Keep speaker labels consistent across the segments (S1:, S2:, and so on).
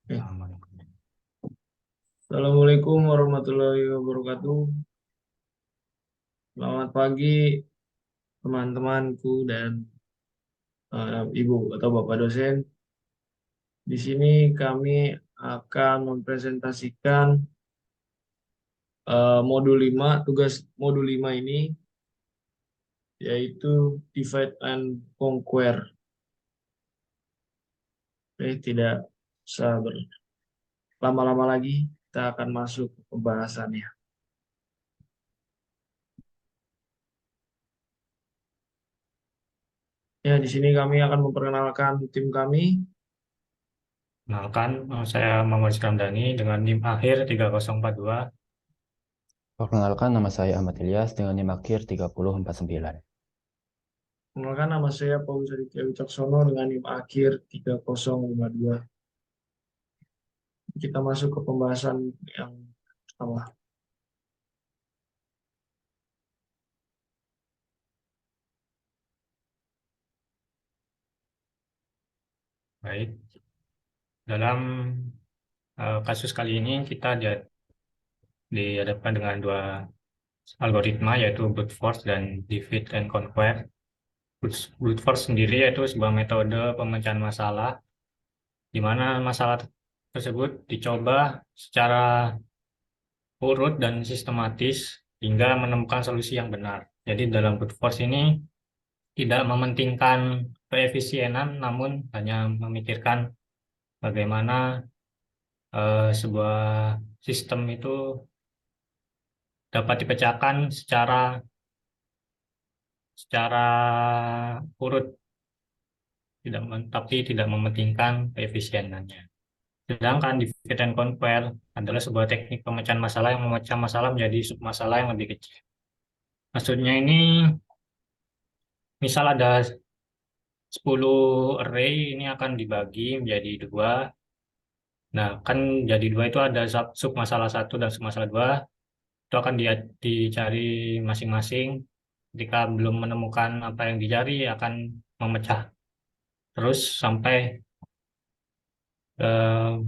S1: Oke. Assalamualaikum warahmatullahi wabarakatuh. Selamat pagi teman-temanku dan ibu atau bapak dosen. Di sini kami akan mempresentasikan modul 5. Tugas modul 5 ini yaitu divide and conquer. Oke, tidak usah berlama-lama lagi, kita akan masuk ke pembahasannya. Ya, di sini kami akan memperkenalkan tim kami.
S2: Kenalkan, saya Muhammad Ramdhani dengan NIM akhir 3042.
S3: Perkenalkan, nama saya Ahmad Ilyas dengan NIM akhir 3049.
S1: Kenalkan, nama saya Paulus Aditya Wicaksono dengan NIM akhir 3052. Kita masuk ke pembahasan yang pertama.
S2: Baik, dalam kasus kali ini kita dihadapkan dengan dua algoritma, yaitu brute force dan divide and conquer. Brute force sendiri yaitu sebuah metode pemecahan masalah, di mana masalah tersebut dicoba secara urut dan sistematis hingga menemukan solusi yang benar. Jadi dalam brute force ini tidak mementingkan keefisienan, namun hanya memikirkan bagaimana sebuah sistem itu dapat dipecahkan secara secara urut, tapi tidak mementingkan keefisienannya. Sedangkan divide and conquer adalah sebuah teknik pemecahan masalah yang memecah masalah menjadi submasalah yang lebih kecil. Maksudnya ini, misal ada 10 array, ini akan dibagi menjadi dua. Nah, kan jadi dua itu ada submasalah satu dan submasalah dua. Itu akan dicari masing-masing. Jika belum menemukan apa yang dicari, akan memecah terus sampai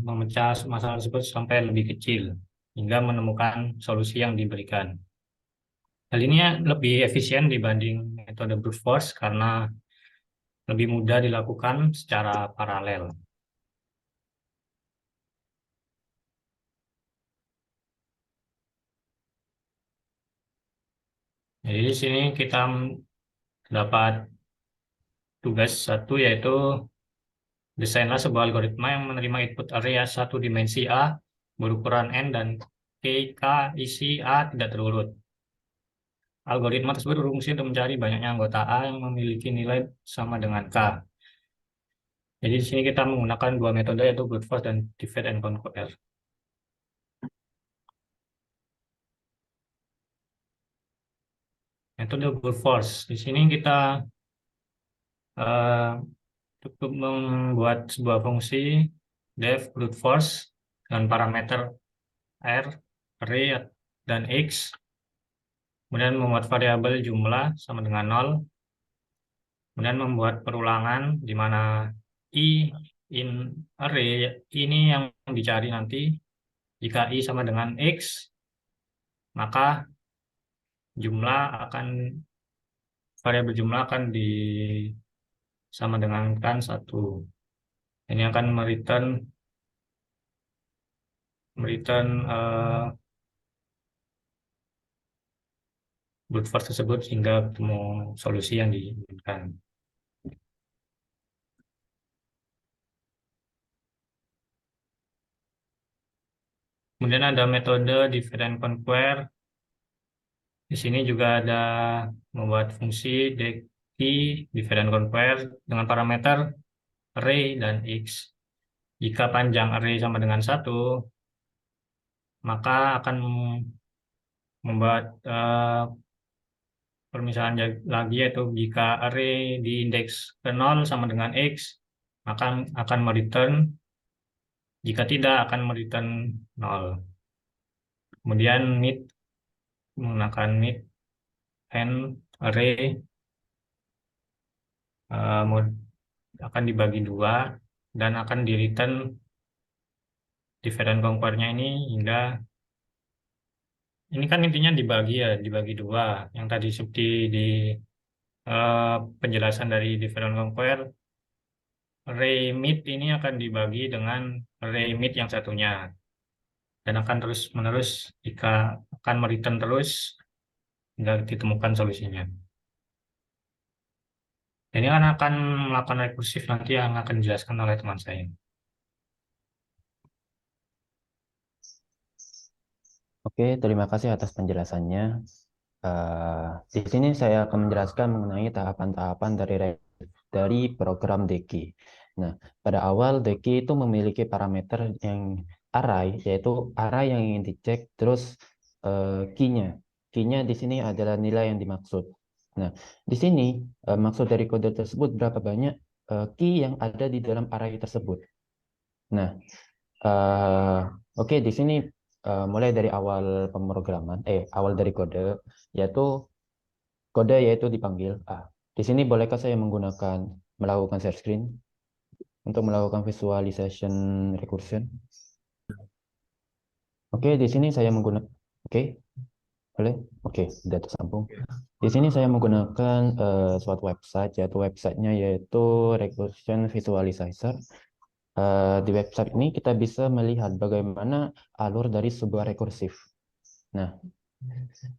S2: memecah masalah tersebut sampai lebih kecil hingga menemukan solusi yang diberikan. Hal ini lebih efisien dibanding metode brute force karena lebih mudah dilakukan secara paralel. Jadi di sini kita dapat tugas satu, yaitu desainlah sebuah algoritma yang menerima input array satu dimensi A berukuran N dan K isi A tidak terurut. Algoritma tersebut berfungsi untuk mencari banyaknya anggota A yang memiliki nilai sama dengan K. Jadi di sini kita menggunakan dua metode, yaitu brute force dan divide and conquer. Metode brute force. Di sini kita eh, cukup membuat sebuah fungsi def brute force dengan parameter R, array, dan X. Kemudian membuat variabel jumlah sama dengan 0. Kemudian membuat perulangan di mana I in array ini yang dicari nanti. Jika I sama dengan X, maka jumlah akan variabel jumlah akan sama dengan kan satu. Ini akan mereturn mereturn brute force tersebut hingga ketemu solusi yang diinginkan. Kemudian ada metode divide and conquer. Di sini juga ada membuat fungsi deki divide and conquer dengan parameter array dan X. Jika panjang array sama dengan satu, maka akan membuat permisalan lagi, yaitu jika array di indeks ke 0 sama dengan X, maka akan mereturn, jika tidak akan mereturn 0. Kemudian mid menggunakan mid and array akan dibagi dua dan akan di return different compare-nya ini hingga ini kan intinya dibagi ya, dibagi dua. Yang tadi seperti di penjelasan dari different compare, remit ini akan dibagi dengan remit yang satunya dan akan terus menerus jika akan mereturn terus hingga ditemukan solusinya. Ini kan akan melakukan rekursif nanti yang akan dijelaskan oleh teman saya.
S3: Oke, terima kasih atas penjelasannya. Di sini saya akan menjelaskan mengenai tahapan-tahapan dari program Deki. Nah, pada awal Deki itu memiliki parameter yang array, yaitu array yang ingin dicek, terus key-nya. Key-nya di sini adalah nilai yang dimaksud. Nah, di sini maksud dari kode tersebut berapa banyak key yang ada di dalam array tersebut. Nah, oke, di sini mulai dari awal pemrograman, awal dari kode yaitu dipanggil A. Di sini bolehkah saya melakukan share screen untuk melakukan visualization recursion? Oke, di sini saya menggunakan, oke, boleh, oke, sudah tersambung. Di sini saya menggunakan suatu website, yaitu recursion visualizer. Di website ini kita bisa melihat bagaimana alur dari sebuah rekursif. Nah,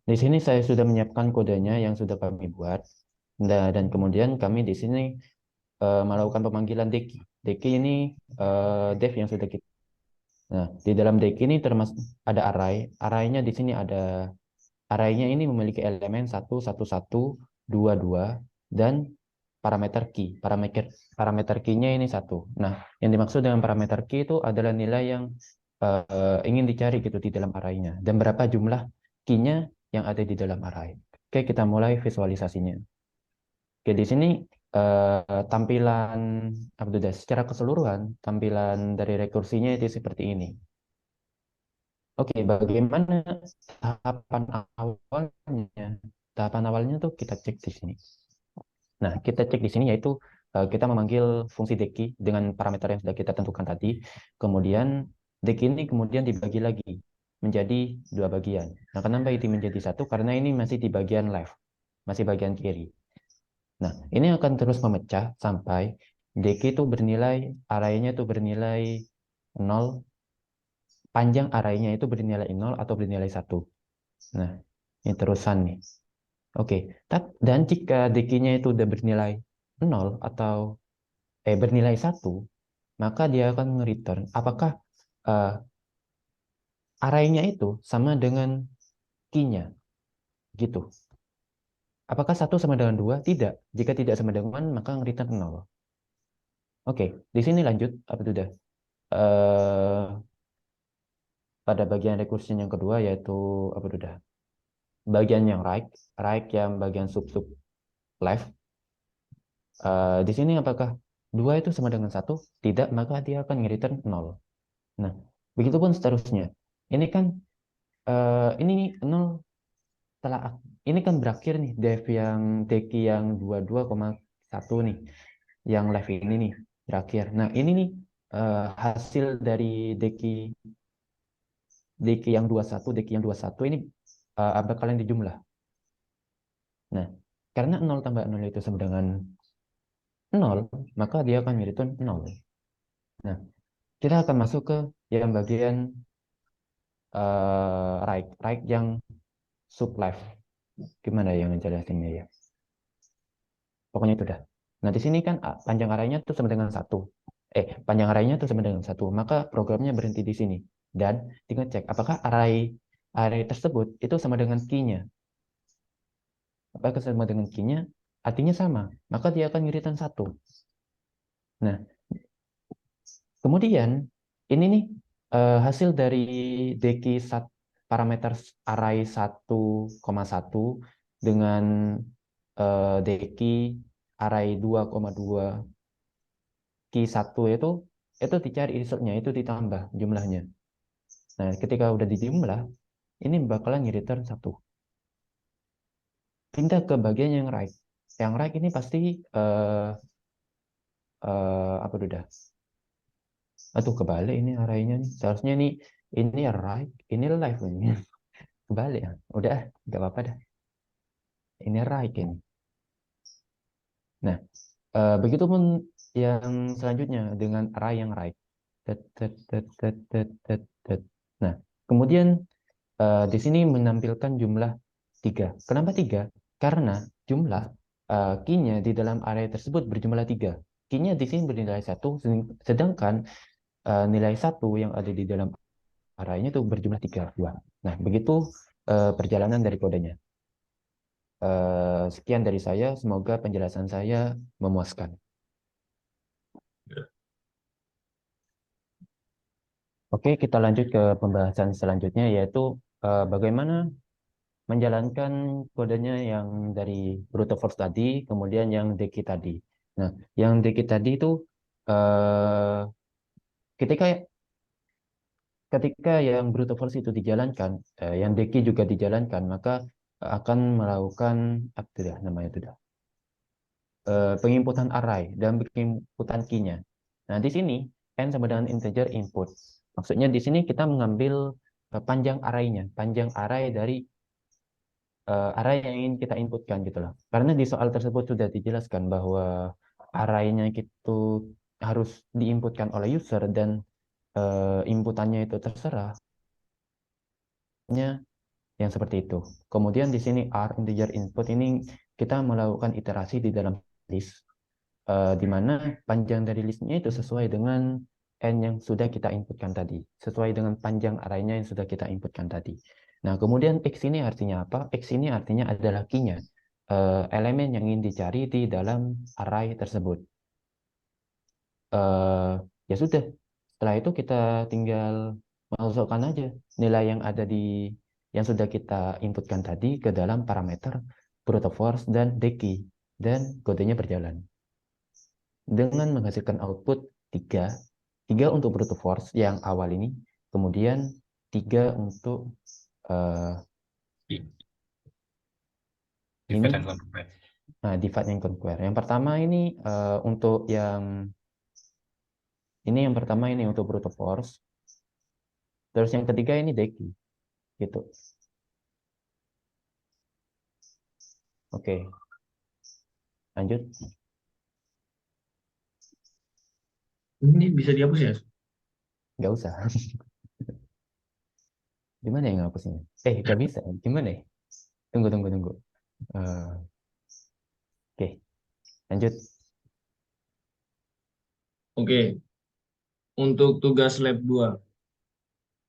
S3: di sini saya sudah menyiapkan kodenya yang sudah kami buat. Dan kemudian kami di sini melakukan pemanggilan Deki. Deki ini dev yang sudah kita. Nah, di dalam Deki ini termasuk ada array. Arraynya di sini ada arraynya ini memiliki elemen 1, 1, 1, 2, 2, dan parameter key. Parameter key-nya ini 1. Nah, yang dimaksud dengan parameter key itu adalah nilai yang ingin dicari gitu di dalam arraynya. Dan berapa jumlah key-nya yang ada di dalam array. Oke, kita mulai visualisasinya. Oke, di sini tampilan secara keseluruhan, tampilan dari rekursinya itu seperti ini. Oke, bagaimana tahapan awalnya? Tahapan awalnya tuh kita cek di sini. Nah, kita cek di sini yaitu kita memanggil fungsi deki dengan parameter yang sudah kita tentukan tadi. Kemudian deki ini kemudian dibagi lagi menjadi dua bagian. Nah, kenapa itu menjadi satu? Karena ini masih di bagian left, masih bagian kiri. Nah, ini akan terus memecah sampai deki itu arraynya itu bernilai 0, panjang arraynya itu bernilai 0 atau bernilai 1. Nah, ini terusan nih. Oke, dan jika dekinya itu udah bernilai 0 atau bernilai 1, maka dia akan nge-return apakah uh, arraynya itu sama dengan key-nya gitu. Apakah 1 sama dengan 2? Tidak. Jika tidak sama dengan, maka nge-return 0. Oke, di sini lanjut apa sudah? Pada bagian recursion yang kedua yaitu apa sudah? Bagian yang right yang bagian sub left. Di sini apakah 2 itu sama dengan 1? Tidak, maka dia akan nge-return 0. Nah, begitupun seterusnya. Ini kan ini 0 setelah ini kan berakhir nih deki yang 22,1 nih. Yang left ini nih berakhir. Nah, ini nih hasil dari deki yang 21 ini bakalan dijumlah. Nah, karena 0 tambah 0 itu sama dengan 0, maka dia akan nge-return 0. Nah, kita akan masuk ke yang bagian right yang sub left. Gimana yang jelasinnya ya? Pokoknya itu dah. Nah, di sini kan panjang arraynya itu sama dengan 1. Panjang arraynya itu sama dengan 1. Maka programnya berhenti di sini. Dan tinggal cek apakah array tersebut itu sama dengan key-nya. Apakah sama dengan key-nya? Artinya sama. Maka dia akan nge-return 1. Nah, kemudian ini nih hasil dari deki parameter array 1,1 dengan deki array 2,2 key 1 itu dicari resultnya, itu ditambah jumlahnya. Nah, ketika udah dijumlah, ini bakalan nge-return 1. Pindah ke bagian yang right. Yang right ini pasti apa udah? Aduh, kebalik ini arraynya nih. Seharusnya ini right, ini left ini. Kebalik ya. Udah, nggak apa-apa dah. Ini right ini. Nah, begitupun yang selanjutnya dengan array yang right. Tet, tet, tet, tet, tet, tet, tet. Nah, kemudian di sini menampilkan jumlah 3. Kenapa 3? Karena jumlah key-nya di dalam array tersebut berjumlah 3. Key-nya di sini bernilai 1, sedangkan nilai 1 yang ada di dalam array-nya itu berjumlah 3. 2. Nah, begitu perjalanan dari kodenya. Sekian dari saya, semoga penjelasan saya memuaskan. Oke, kita lanjut ke pembahasan selanjutnya, yaitu bagaimana menjalankan kodenya yang dari brute force tadi, kemudian yang deki tadi. Nah, yang deki tadi itu eh, ketika ketika yang brute force itu dijalankan, yang deki juga dijalankan, maka akan melakukan apa itu dah namanya itu dah penginputan array dan penginputan key-nya. Nah, di sini n sama dengan integer input. Maksudnya di sini kita mengambil panjang array-nya, panjang array dari array yang ingin kita inputkan gitu loh. Karena di soal tersebut sudah dijelaskan bahwa array-nya itu harus diinputkan oleh user dan inputannya itu terserah yang seperti itu. Kemudian di sini R integer input ini kita melakukan iterasi di dalam list di mana panjang dari listnya itu sesuai dengan n yang sudah kita inputkan tadi, sesuai dengan panjang array-nya yang sudah kita inputkan tadi. Nah, kemudian X ini artinya apa? X ini artinya adalah key-nya, elemen yang ingin dicari di dalam array tersebut. Ya sudah, setelah itu kita tinggal masukkan aja nilai yang ada yang sudah kita inputkan tadi ke dalam parameter brute force dan deki, dan kodenya berjalan dengan menghasilkan output 3. 3 untuk brute force yang awal ini, kemudian 3 untuk ini
S2: Divide and conquer.
S3: divide and conquer. Yang pertama ini untuk yang pertama ini untuk brute force. Terus yang ketiga ini deki gitu. Oke. Lanjut.
S1: Ini bisa dihapus ya?
S3: Nggak usah. Gimana yang ngapusnya? Nggak bisa. Gimana ya? Tunggu. Oke. Lanjut.
S1: Oke, untuk tugas lab 2.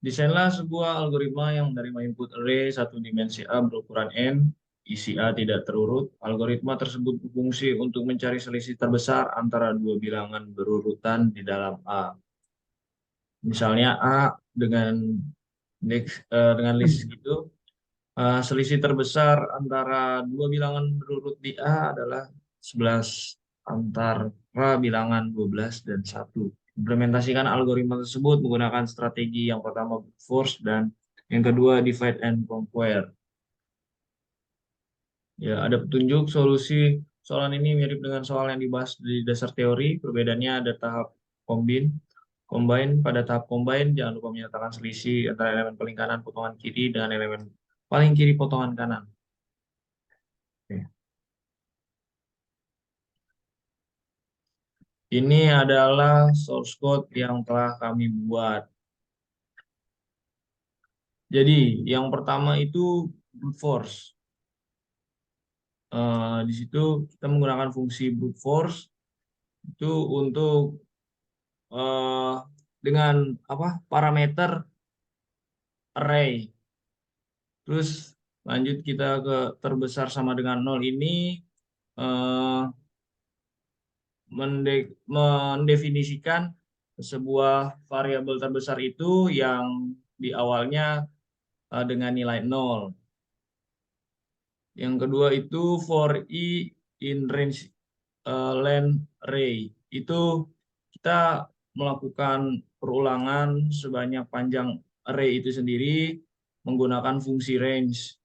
S1: Desainlah sebuah algoritma yang menerima input array satu dimensi A berukuran N, isi A tidak terurut. Algoritma tersebut berfungsi untuk mencari selisih terbesar antara dua bilangan berurutan di dalam A. Misalnya A dengan list gitu, selisih terbesar antara dua bilangan berurut di A adalah 11 antara bilangan 12 dan 1. Implementasikan algoritma tersebut menggunakan strategi yang pertama brute force dan yang kedua divide and conquer. Ya, ada petunjuk solusi soalan ini mirip dengan soal yang dibahas di dasar teori. Perbedaannya ada tahap combine. Pada tahap combine, jangan lupa menyatakan selisih antara elemen paling kanan potongan kiri dengan elemen paling kiri potongan kanan. Oke. Ini adalah source code yang telah kami buat. Jadi, yang pertama itu brute force. Di situ kita menggunakan fungsi brute force itu untuk dengan parameter array. Terus lanjut kita ke terbesar sama dengan 0 ini eh, mendefinisikan sebuah variabel terbesar itu yang di awalnya dengan nilai 0. Yang kedua itu for i in range length array. Itu kita melakukan perulangan sebanyak panjang array itu sendiri menggunakan fungsi range.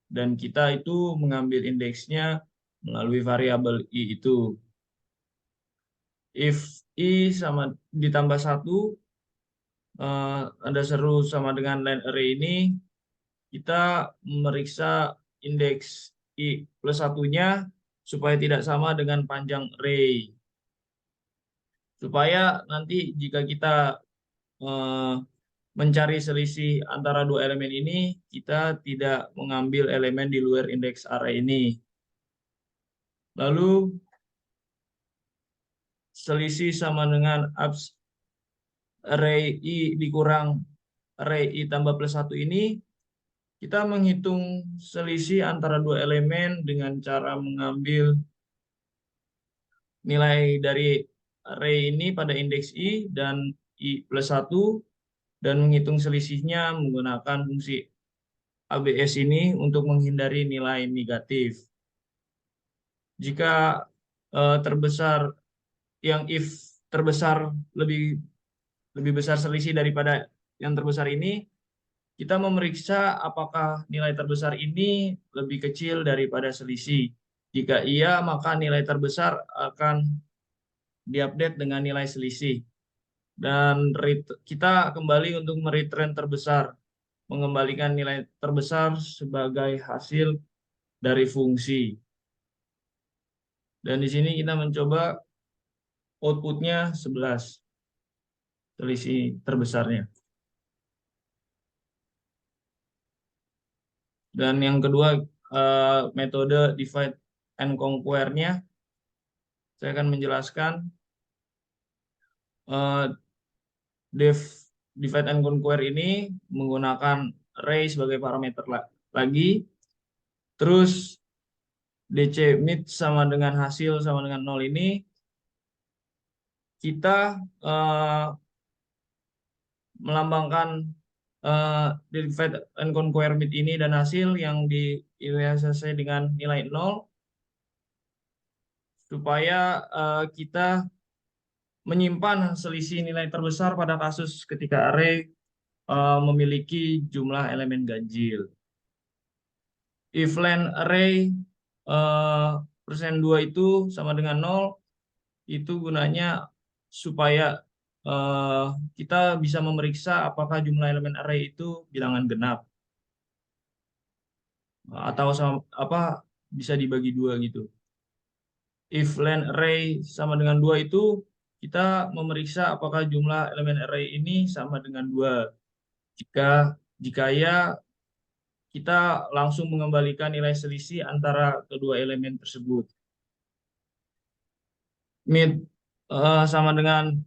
S1: Dan kita itu mengambil indeksnya melalui variabel i itu. If I sama ditambah 1 ada seru sama dengan line array ini, kita memeriksa indeks I plus 1-nya supaya tidak sama dengan panjang array. Supaya nanti jika kita eh, mencari selisih antara dua elemen ini, kita tidak mengambil elemen di luar indeks array ini. Lalu selisih sama dengan array I dikurang array I tambah plus 1 ini, kita menghitung selisih antara dua elemen dengan cara mengambil nilai dari array ini pada indeks I dan I plus 1 dan menghitung selisihnya menggunakan fungsi ABS ini untuk menghindari nilai negatif. Jika terbesar if terbesar lebih besar selisih daripada yang terbesar ini, kita memeriksa apakah nilai terbesar ini lebih kecil daripada selisih. Jika iya, maka nilai terbesar akan diupdate dengan nilai selisih. Dan kita kembali untuk mereturn terbesar, mengembalikan nilai terbesar sebagai hasil dari fungsi. Dan di sini kita mencoba outputnya 11, selisih terbesarnya. Dan yang kedua, metode divide and conquer-nya, saya akan menjelaskan divide and conquer ini menggunakan array sebagai parameter lagi. Terus DC mid sama dengan hasil sama dengan 0 ini, kita melambangkan divide and conquer mid ini dan hasil yang diinisialisasi dengan nilai 0 supaya kita menyimpan selisih nilai terbesar pada kasus ketika array memiliki jumlah elemen ganjil. If len array persen 2 itu sama dengan 0, itu gunanya supaya kita bisa memeriksa apakah jumlah elemen array itu bilangan genap atau bisa dibagi 2 gitu. If len array sama dengan 2 itu, kita memeriksa apakah jumlah elemen array ini sama dengan 2. Jika ya, kita langsung mengembalikan nilai selisih antara kedua elemen tersebut. Mid sama dengan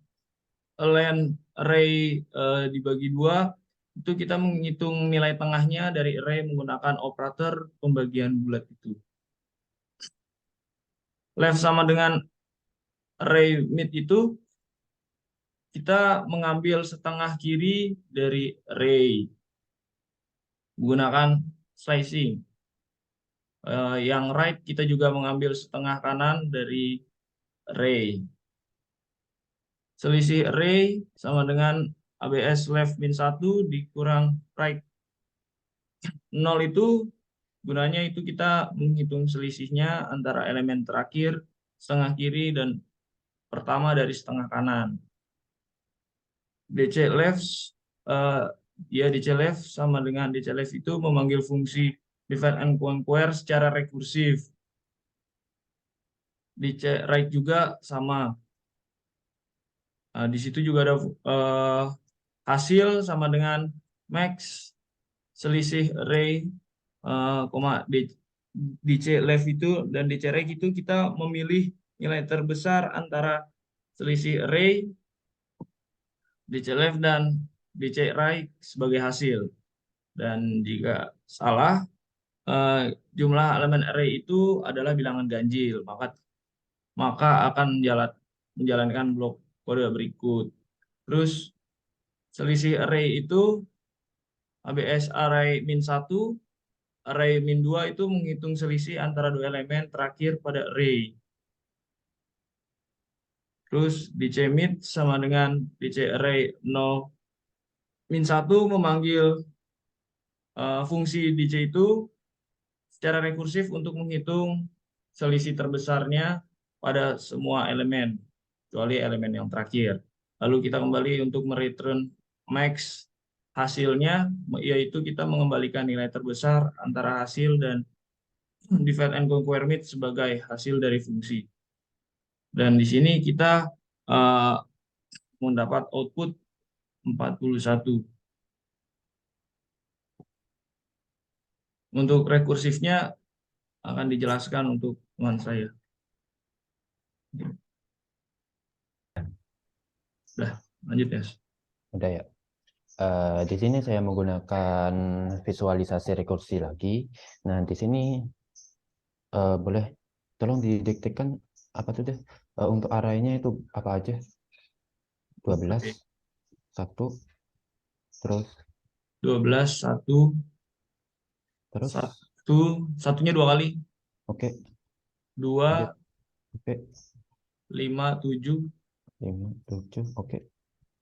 S1: len array dibagi 2, itu kita menghitung nilai tengahnya dari array menggunakan operator pembagian bulat itu. Left sama dengan array mid itu, kita mengambil setengah kiri dari array menggunakan slicing. Yang right kita juga mengambil setengah kanan dari array. Selisih array sama dengan ABS left min 1 dikurang right 0 itu gunanya itu kita menghitung selisihnya antara elemen terakhir, setengah kiri, dan pertama dari setengah kanan. DC left DC left sama dengan DC left itu memanggil fungsi divide and conquer secara rekursif. DC right juga sama. Di situ juga ada hasil sama dengan max selisih array DC left itu dan DC right itu kita memilih nilai terbesar antara selisih array, DC left dan DC right sebagai hasil. Dan jika salah, jumlah elemen array itu adalah bilangan ganjil, maka akan menjalankan blok kode berikut. Terus selisih array itu ABS array min 1, array min 2 itu menghitung selisih antara dua elemen terakhir pada array. Terus DC mid sama dengan DC array 0 min 1 memanggil fungsi DC itu secara rekursif untuk menghitung selisih terbesarnya pada semua elemen. kecuali elemen yang terakhir. Lalu kita kembali untuk mereturn max hasilnya, yaitu kita mengembalikan nilai terbesar antara hasil dan divide and conquer mid sebagai hasil dari fungsi. Dan di sini kita mendapat output 41. Untuk rekursifnya akan dijelaskan untuk teman saya. Udah, lanjut ya.
S3: Udah ya. Di sini saya menggunakan visualisasi rekursi lagi. Nah, di sini boleh tolong didiktekan apa tuh deh? Untuk arraynya itu apa aja? 12, 1, terus
S1: 12, 1,
S3: terus
S1: satunya 2 kali.
S3: oke,
S1: 2,
S3: lanjut. Oke,
S1: 5, 7,
S3: 5, 7, oke,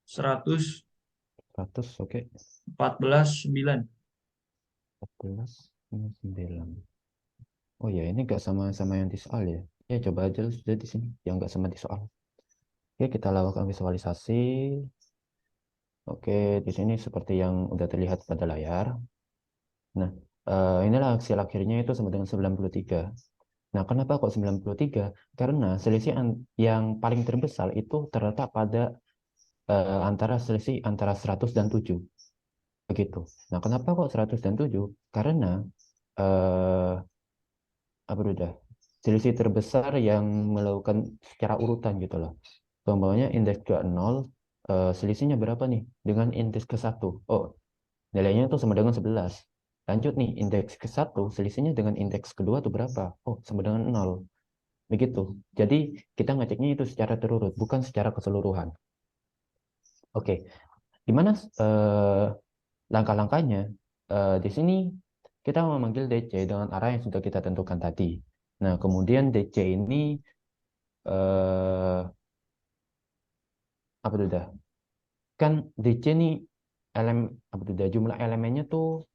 S1: 100,
S3: 100, oke,
S1: 14, 9.
S3: 14, 9. Oh ya, ini nggak sama yang di soal ya. Ya, coba aja sudah di sini yang nggak sama di soal. Oke, kita lakukan visualisasi. Oke, di sini seperti yang udah terlihat pada layar. Nah, inilah hasil akhirnya itu sama dengan 93. Nah, kenapa kok 93? Karena selisih yang paling terbesar itu terletak pada antara selisih antara 100 dan 7. Begitu. Nah, kenapa kok 100 dan 7? Karena eh, apa udah selisih terbesar yang melakukan secara urutan gitu loh. Contohnya indeks ke 0, selisihnya berapa nih dengan indeks ke 1? Oh, nilainya itu sama dengan 11. Lanjut nih, indeks ke 1, selisihnya dengan indeks kedua itu berapa? Oh, sama dengan 0. Begitu. Jadi, kita ngeceknya itu secara terurut, bukan secara keseluruhan. Oke, gimana langkah-langkahnya? Di sini kita memanggil DC dengan arah yang sudah kita tentukan tadi. Nah, kemudian DC ini eh, apa tuh dah? Kan DC ini apa tuh dah? Jumlah elemennya tuh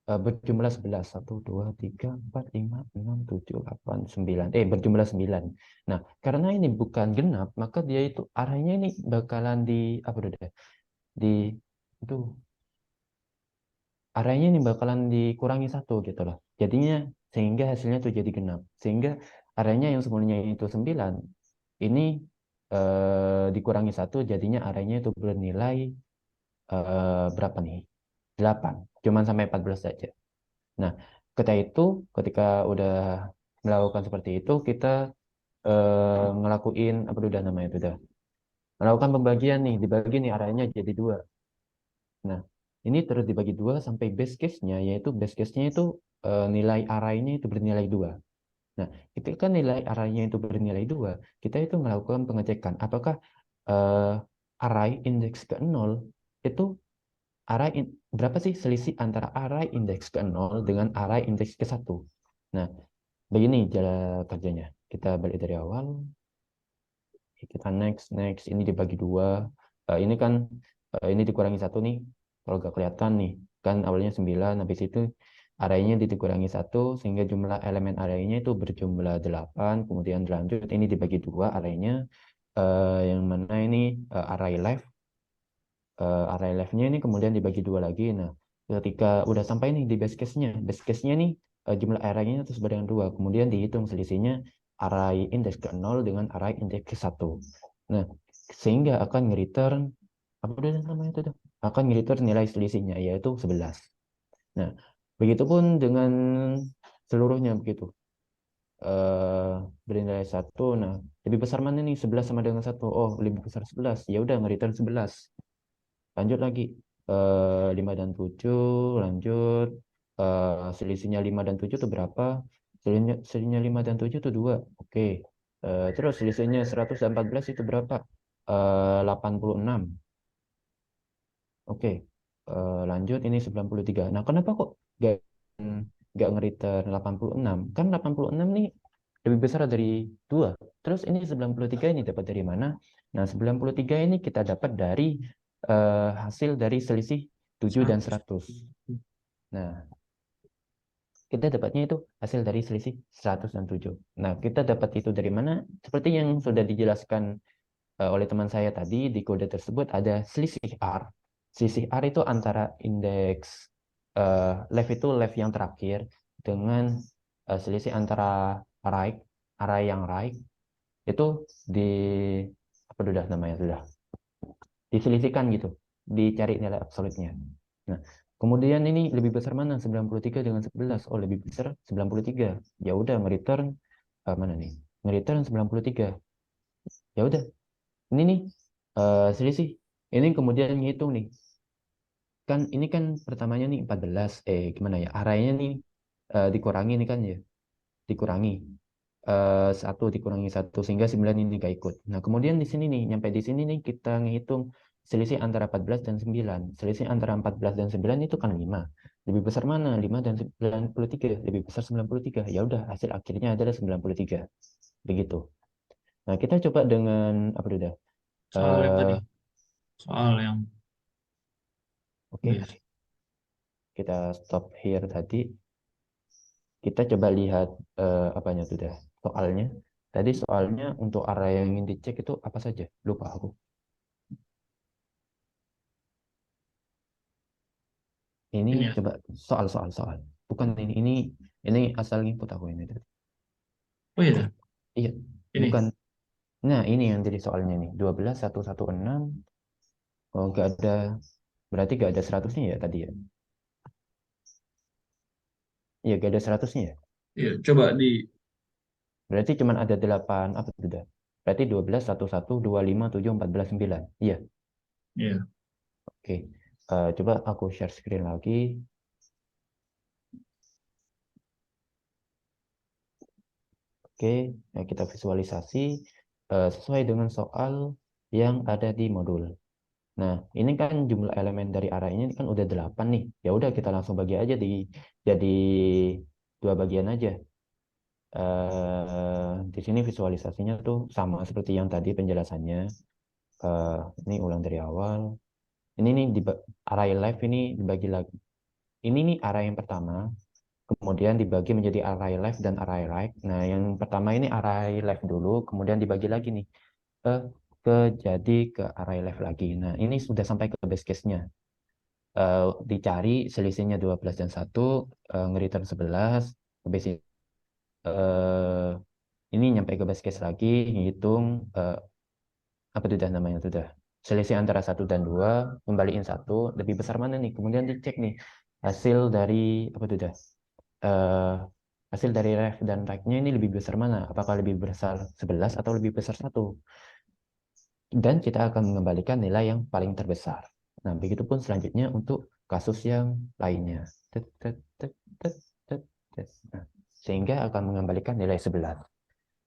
S3: berjumlah 11. 1, 2, 3, 4, 5, 6, 7, 8, 9. Berjumlah 9. Nah, karena ini bukan genap, maka dia itu arahnya ini bakalan di apa tuh dah? Di itu arahnya ini bakalan dikurangi 1 gitu loh. Jadinya sehingga hasilnya tuh jadi genap. Sehingga arahnya yang sebelumnya itu 9, ini dikurangi 1, jadinya arahnya itu bernilai berapa nih? 8. Cuman sampai 14 saja. Nah, ketika udah melakukan seperti itu, kita ngelakuin apa udah namanya itu dah. Melakukan pembagian nih, dibagi nih arahnya jadi 2. Nah, ini terus dibagi 2 sampai base case-nya, yaitu base case-nya itu nilai arraynya itu bernilai 2. Nah, ketika nilai arraynya itu bernilai 2, kita itu melakukan pengecekan apakah uh, array indeks ke 0 itu berapa sih selisih antara array indeks ke 0 dengan array indeks ke 1. Nah, begini cara kerjanya. Kita balik dari awal, kita next, ini dibagi 2. Ini kan ini dikurangi 1 nih. Kalau nggak kelihatan nih, kan awalnya 9, habis itu arraynya dikurangi 1 sehingga jumlah elemen arraynya itu berjumlah 8, kemudian lanjut ini dibagi 2 arraynya, yang mana ini array left-nya ini kemudian dibagi 2 lagi. Nah, ketika udah sampai nih di base case-nya nih jumlah array-nya itu sama dengan 2, kemudian dihitung selisihnya array indeks ke 0 dengan array indeks ke 1. Nah, sehingga akan nge-return apa udah namanya itu tuh? Akan nge-return nilai selisihnya yaitu 11. Nah, begitupun dengan seluruhnya begitu. Bernilai 1. Nah, lebih besar mana nih? 11 sama dengan 1. Oh, lebih besar 11. Ya udah nge-return 11. Lanjut lagi 5 dan 7, lanjut selisihnya 5 dan 7 itu berapa? Selisihnya 5 dan 7 itu 2. Oke. Terus selisihnya 114 itu berapa? 86. Oke. Lanjut ini 93. Nah, kenapa kok nggak nge-return 86? Kan 86 nih lebih besar dari 2. Terus ini 93 ini dapat dari mana? Nah, 93 ini kita dapat dari hasil dari selisih 7 dan 100. Nah, kita dapatnya itu hasil dari selisih 100 dan 7. Nah, kita dapat itu dari mana? Seperti yang sudah dijelaskan oleh teman saya tadi di kode tersebut ada selisih R. Selisih R itu antara indeks left itu left yang terakhir dengan selisih antara right, array yang right itu di apa sudah namanya sudah diselisihkan gitu, dicari nilai absolutnya. Nah, kemudian ini lebih besar mana 93 dengan 11? Oh, lebih besar 93. Ya udah nge-return mana nih? Nge-return 93. Ya udah, ini nih selisih. Ini kemudian ngitung nih. Kan ini kan pertamanya nih 14, gimana ya? Arraynya nih dikurangi nih kan ya. Dikurangi. 1 dikurangi 1 sehingga 9 ini nggak ikut. Nah, kemudian di sini nih, nyampe di sini nih kita ngitung selisih antara 14 dan 9. Selisih antara 14 dan 9 itu kan 5. Lebih besar mana? 5 dan 93. Lebih besar 93. Ya udah, hasil akhirnya adalah 93. Begitu. Nah, kita coba dengan apa udah?
S1: Soal yang tadi. Soal yang
S3: Oke, kita stop here tadi. Kita coba lihat apanya sudah soalnya. Tadi soalnya untuk area yang ingin dicek itu apa saja? Lupa aku. Ini
S1: ini ya.
S3: coba soal. Bukan ini asal input aku ini tadi.
S1: Oh iya,
S3: Iya,
S1: ini.
S3: bukan. Nah, ini yang jadi soalnya nih. 12116. Oh, nggak ada. Berarti nggak ada 100-nya ya tadi ya? Iya, nggak ada 100-nya ya?
S1: Iya, coba di
S3: Berarti cuma ada 8 apa sudah? Berarti 12 11 25 7 14 9. Iya,
S1: iya.
S3: oke. Coba aku share screen lagi. Oke, nah kita visualisasi sesuai dengan soal yang ada di modul. Nah, ini kan jumlah elemen dari array ini kan udah 8 nih. Ya udah kita langsung bagi aja jadi 2 bagian aja. Di sini visualisasinya tuh sama seperti yang tadi penjelasannya. Eh, ini ulang dari awal. Ini nih di array left ini dibagi lagi. Ini nih array yang pertama, kemudian dibagi menjadi array left dan array right. Nah, yang pertama ini array left dulu, kemudian dibagi lagi nih ke ke jadi ke array left lagi. Nah, ini sudah sampai ke base case-nya. Dicari selisihnya 12 dan 1, nge-return 11, habis ini nyampe ke base case lagi, ngitung apa itu dah namanya sudah selisih antara 1 dan 2, kembaliin 1, lebih besar mana nih? Kemudian dicek nih hasil dari apa itu dah eh, hasil dari left dan right-nya ini lebih besar mana? Apakah lebih besar 11 atau lebih besar 1? Dan kita akan mengembalikan nilai yang paling terbesar. Nah, begitupun selanjutnya untuk kasus yang lainnya. Tet, tet, tet, tet, tet, tet. Nah, sehingga akan mengembalikan nilai 11.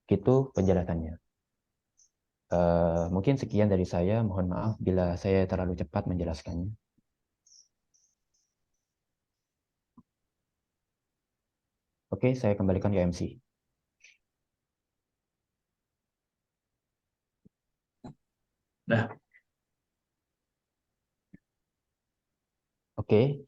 S3: Gitu penjelasannya. Mungkin sekian dari saya. Mohon maaf bila saya terlalu cepat menjelaskannya. Oke, saya kembalikan ke MC.
S1: Dah.
S3: Oke,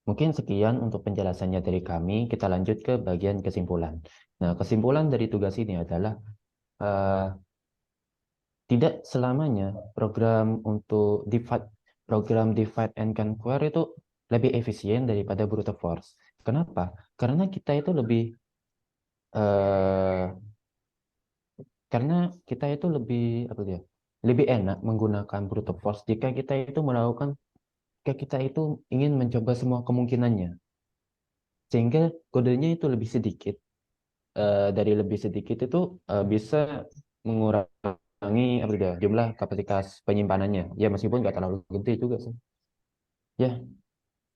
S3: mungkin sekian untuk penjelasannya dari kami. Kita lanjut ke bagian kesimpulan. Nah, kesimpulan dari tugas ini adalah eh, tidak selamanya program divide and conquer itu lebih efisien daripada brute force. Kenapa? Karena kita itu eh, lebih apa ya? Lebih enak menggunakan brute force jika kita itu ingin mencoba semua kemungkinannya. Sehingga kodenya itu lebih sedikit. Dari lebih sedikit itu bisa mengurangi apa ya, jumlah kapasitas penyimpanannya. Ya meskipun nggak terlalu gede juga sih. Ya,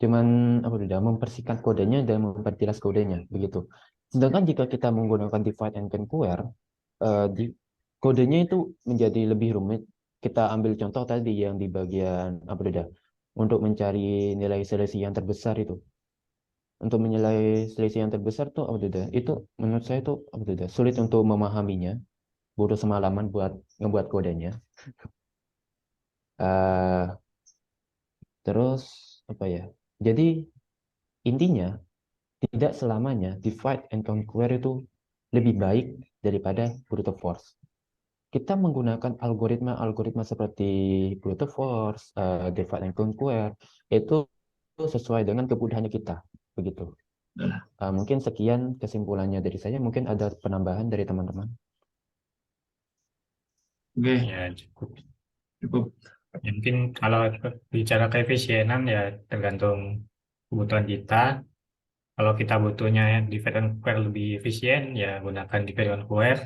S3: cuman apa udah mempersingkat kodenya dan memperjelas kodenya begitu. Sedangkan jika kita menggunakan divide and conquer, di kodenya itu menjadi lebih rumit. Kita ambil contoh tadi yang di bagian apa udah untuk mencari nilai selisih yang terbesar itu. Untuk menilai selisih yang terbesar tuh apa udah itu menurut saya tuh apa udah sulit untuk memahaminya. Butuh semalaman buat ngebuat kodenya. Eh terus apa ya? Jadi intinya tidak selamanya divide and conquer itu lebih baik daripada brute force. kita menggunakan algoritma seperti brute force, divide and conquer, itu sesuai dengan kebudahannya kita, begitu. Mungkin sekian kesimpulannya dari saya. Mungkin ada penambahan dari teman-teman.
S1: Oke,
S2: Ya, cukup.
S1: cukup.
S2: Ya, mungkin kalau bicara keefisienan ya tergantung kebutuhan kita. Kalau kita butuhnya divide and conquer lebih efisien, ya gunakan divide and conquer.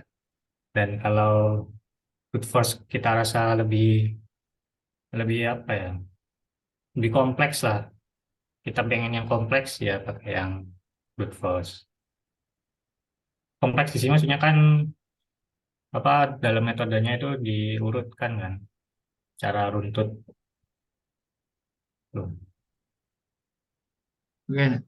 S2: Dan kalau brute force kita rasa lebih lebih apa ya, lebih kompleks lah. Kita pengen yang kompleks ya pakai yang brute force. Kompleks di sini maksudnya kan apa dalam metodenya itu diurutkan kan, cara runtut tuh.
S1: Oke,